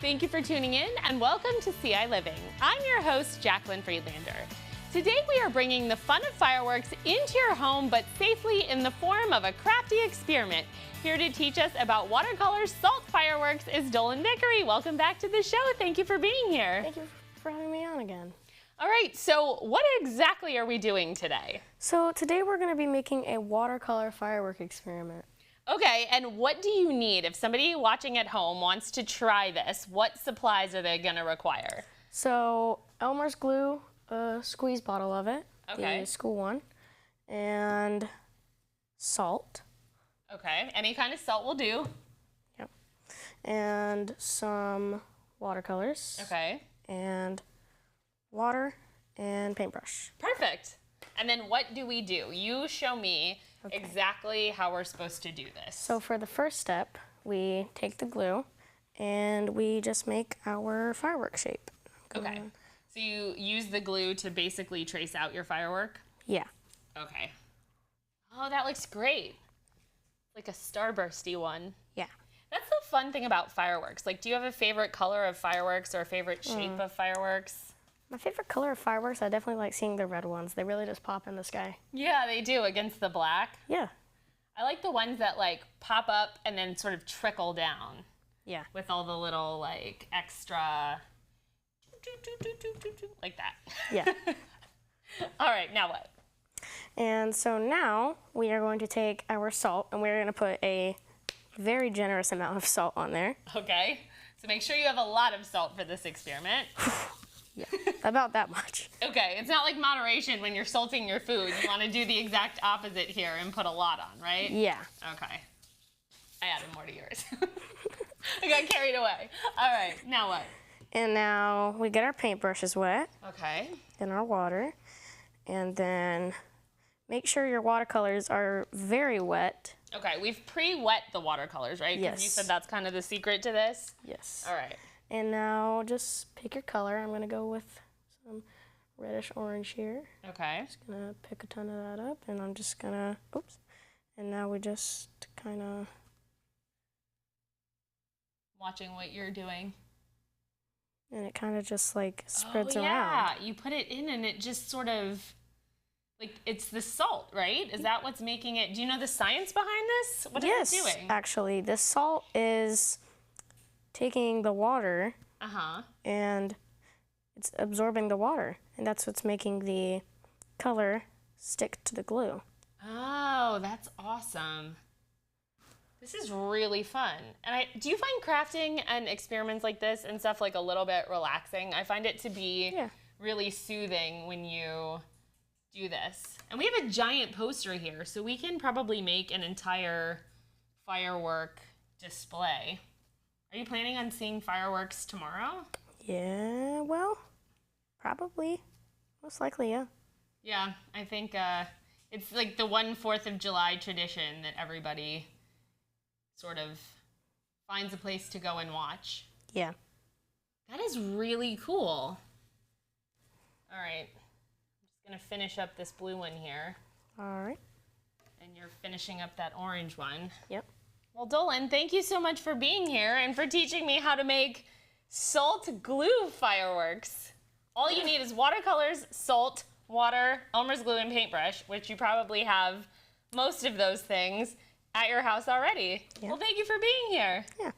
Thank you for tuning in and welcome to ciLiving. I'm your host, Jaclyn Friedlander. Today we are bringing the fun of fireworks into your home, but safely in the form of a crafty experiment. Here to teach us about watercolor salt fireworks is Dolan Vickery. Welcome back to the show. Thank you for being here. Thank you for having me on again. All right, so what exactly are we doing today? So today we're going to be making a watercolor firework experiment. Okay, and what do you need? If somebody watching at home wants to try this, what supplies are they going to require? So Elmer's glue, a squeeze bottle of it, okay, the school one, and salt. Okay, any kind of salt will do. Yep. And some watercolors. Okay. And water and paintbrush. Perfect. And then what do we do? You show me exactly how we're supposed to do this. So for the first step, we take the glue and we just make our firework shape. Okay. So you use the glue to basically trace out your firework? Yeah. Okay. Oh, that looks great. Like a starbursty one. Yeah. That's the fun thing about fireworks. Like, do you have a favorite color of fireworks or a favorite shape of fireworks? My favorite color of fireworks, I definitely like seeing the red ones. They really just pop in the sky. Yeah, they do, against the black. Yeah. I like the ones that like pop up and then sort of trickle down. Yeah. With all the little like extra, like that. Yeah. All right, now what? And so now we are going to take our salt and we're going to put a very generous amount of salt on there. Okay, so make sure you have a lot of salt for this experiment. Yeah, about that much. Okay, it's not like moderation when you're salting your food. You want to do the exact opposite here and put a lot on, right? Yeah. Okay. I added more to yours. I got carried away. All right, now what? And now we get our paintbrushes wet. Okay. In our water. And then make sure your watercolors are very wet. Okay, we've pre-wet the watercolors, right? Yes. Because you said that's kind of the secret to this? Yes. All right. And now just pick your color. I'm going to go with some reddish orange here. Okay. Just going to pick a ton of that up, and I'm just going to, oops. And now we just kind of... Watching what you're doing. And it kind of just like spreads around. Yeah, you put it in and it just sort of, like, it's the salt, right? Is that what's making it, do you know the science behind this? What is it doing? Yes, actually, the salt is taking the water and it's absorbing the water, and that's what's making the color stick to the glue. Oh, that's awesome. This is really fun. And do you find crafting and experiments like this and stuff like a little bit relaxing? I find it to be really soothing when you do this. And we have a giant poster here, so we can probably make an entire firework display. Are you planning on seeing fireworks tomorrow? Yeah, well, probably. Most likely, yeah. Yeah, I think it's like the 1 4th of July tradition that everybody sort of finds a place to go and watch. Yeah. That is really cool. All right, I'm just gonna finish up this blue one here. All right. And you're finishing up that orange one. Yep. Well, Dolan, thank you so much for being here and for teaching me how to make salt glue fireworks. All you need is watercolors, salt, water, Elmer's glue, and paintbrush, which you probably have most of those things at your house already. Yeah. Well, thank you for being here. Yeah.